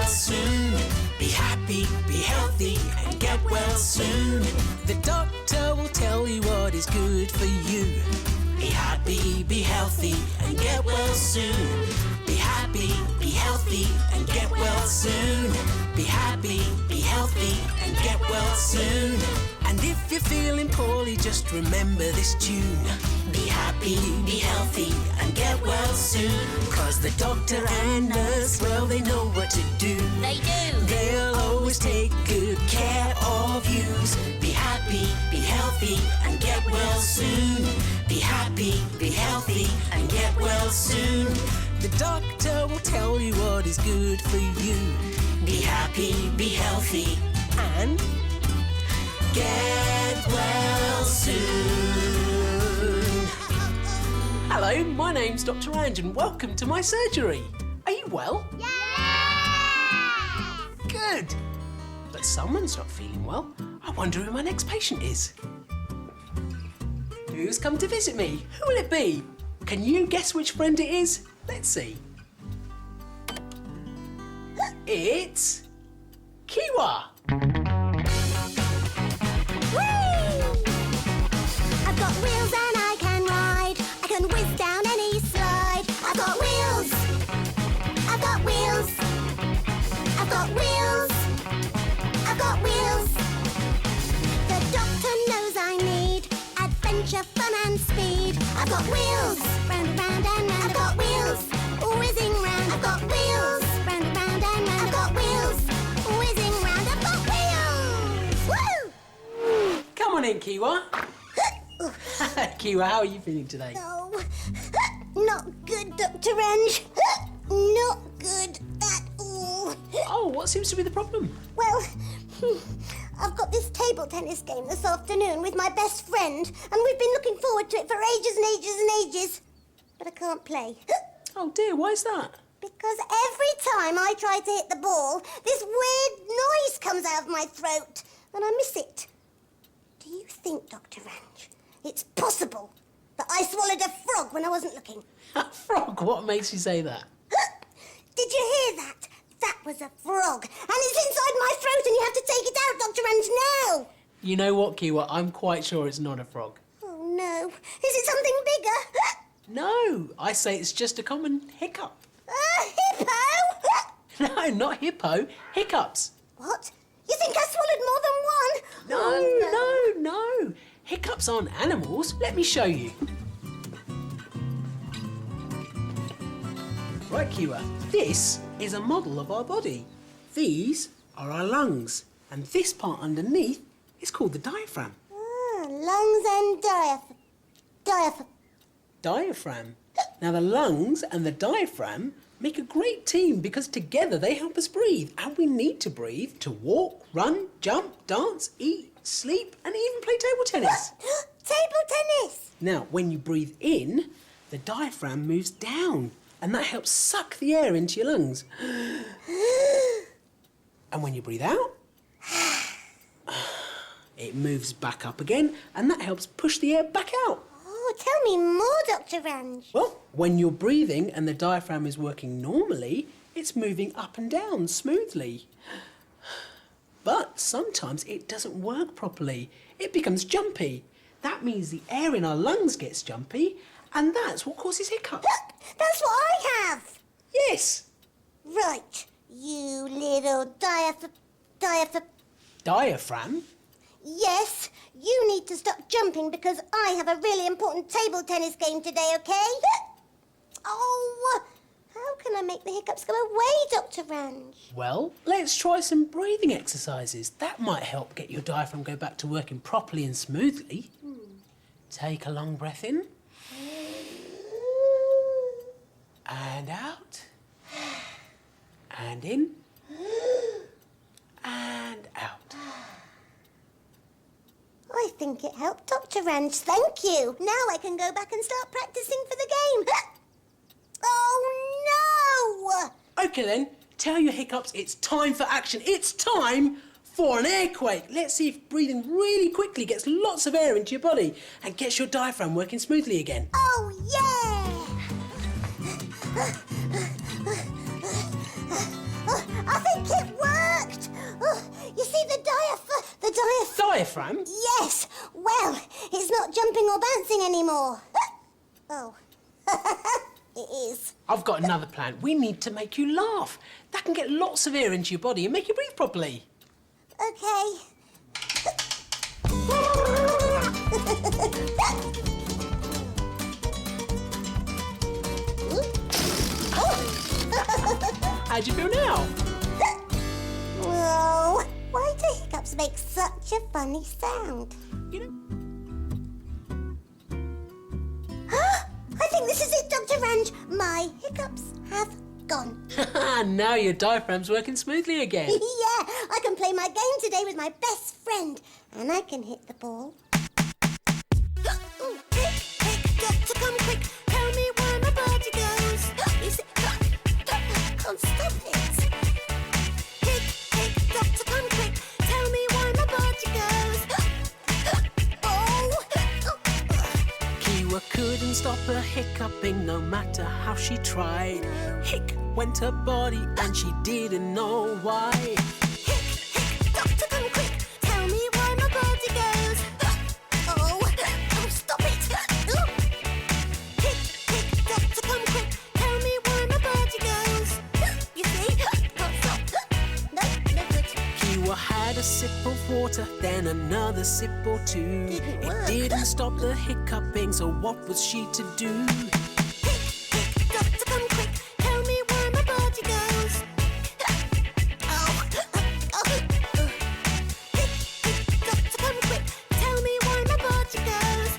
well soon. Be happy, be healthy, and get well soon. The doctor will tell you what is good for you. Be happy, be healthy, and get well soon. Be happy, be healthy, and get well soon. Be happy, be healthy, and get well soon. And if you're feeling poorly, just remember this tune. Be happy, be healthy, and get well soon. 'Cause the doctor and nurse, well, they know what to do. They do. They'll always take good care of you. Be happy, be healthy, and get well soon. Be happy, be healthy, and get well soon. The doctor will tell you what is good for you. Be happy, be healthy, and get well soon. Hello, my name's Dr Ranj and welcome to my surgery. Are you well? Yeah! Good. But someone's not feeling well. I wonder who my next patient is. Who's come to visit me? Who will it be? Can you guess which friend it is? Let's see. It's Kiwa. I've got wheels and I can ride. I can whiz down any slide. I've got wheels. I've got wheels. I've got wheels. I've got wheels. The doctor knows I need adventure, fun and speed. I've got wheels. Round and round and round. I've got wheels. Whizzing round. I've got wheels. Round and round and round. I've got wheels. Whizzing round. I've got wheels. Woo! Come on in, Kiwa. Kiwa, how are you feeling today? No, not good, Dr. Ranj. Not good at all. Oh, what seems to be the problem? Well, I've got this table tennis game this afternoon with my best friend, and we've been looking forward to it for ages and ages and ages. But I can't play. Oh dear, why is that? Because every time I try to hit the ball, this weird noise comes out of my throat, and I miss it. Do you think, Dr. Ranj, it's possible that I swallowed a frog when I wasn't looking? A frog? What makes you say that? Did you hear that? That was a frog, and it's inside my throat, and you have to take it out, Dr. Ranj, now. You know what, Kiwa? I'm quite sure it's not a frog. Oh, no. Is it something bigger? No, I say it's just a common hiccup. Hippo? No, not hippo. Hiccups. What? You think I swallowed more than one? No. Hiccups aren't animals. Let me show you. Right, Kiwa. This is a model of our body. These are our lungs. And this part underneath is called the diaphragm. Lungs and diaphragm. Diaphragm. Now, the lungs and the diaphragm make a great team because together they help us breathe. And we need to breathe to walk, run, jump, dance, eat, sleep, and even play table tennis. Table tennis? Now, when you breathe in, the diaphragm moves down, and that helps suck the air into your lungs. And when you breathe out, it moves back up again, and that helps push the air back out. Oh, tell me more, Dr. Ranj. Well, when you're breathing and the diaphragm is working normally, it's moving up and down smoothly. But sometimes it doesn't work properly. It becomes jumpy. That means the air in our lungs gets jumpy, and that's what causes hiccups. That's what I have. Yes. Right, you little Diaphragm? Yes, you need to stop jumping because I have a really important table tennis game today, okay? Oh, how can I make the hiccups go away, Dr. Ranj? Well, let's try some breathing exercises. That might help get your diaphragm go back to working properly and smoothly. Take a long breath in. And out. And in. And out. I think it helped, Dr. Ranj. Thank you. Now I can go back and start practicing for the game. Oh, no! OK then, tell your hiccups it's time for action. It's time for an air quake. Let's see if breathing really quickly gets lots of air into your body and gets your diaphragm working smoothly again. Oh, yeah! I think diaphragm? Yes. Well, it's not jumping or bouncing anymore. Oh. It is. I've got another plan. We need to make you laugh. That can get lots of air into your body and make you breathe properly. Okay. How do you feel now? Whoa. Why do hiccups make such a funny sound? You know... I think this is it, Dr. Ranj. My hiccups have gone. Now your diaphragm's working smoothly again. Yeah, I can play my game today with my best friend. And I can hit the ball. Doctor, come quick. Tell me where my body goes. Is it... Can't stop it. Doctor, come quick. Tell me where my body goes. Kiwa couldn't stop her hiccuping no matter how she tried. Hic went her body and she didn't know why. Doctor, come quick. Tell me where my body goes. Oh, stop it. Doctor, come quick. Tell me where my body goes. You see? Can't stop. No good. Kiwa had a sip of water, then another sip or two. Didn't work. It didn't stop the hiccuping, so what was she to do? Doctor, come quick. Tell me where my body goes. Doctor, come quick. Tell me where my body goes.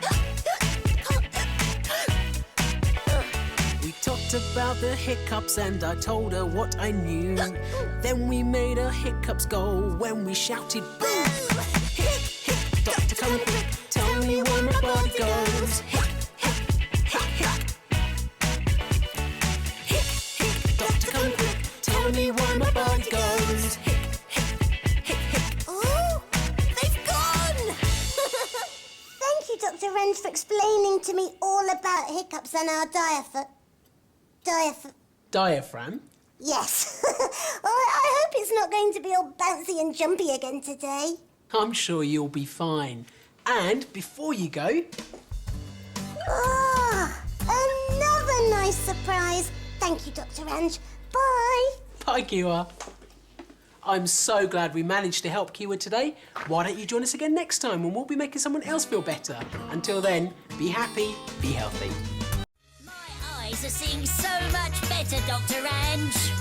We talked about the hiccups and I told her what I knew. Then we made her hiccups go when we shouted boo! Doctor, come quick, tell me where my body goes. Doctor, come quick, tell me where my body goes. Oh, they've gone! Thank you, Dr. Ranj, for explaining to me all about hiccups and our Diaphragm? Yes. I hope it's not going to be all bouncy and jumpy again today. I'm sure you'll be fine. And before you go... Ah, another nice surprise. Thank you, Dr. Ranj. Bye. Bye, Kiwa. I'm so glad we managed to help Kiwa today. Why don't you join us again next time when we'll be making someone else feel better? Until then, be happy, be healthy. My eyes are seeing so much better, Dr. Ranj.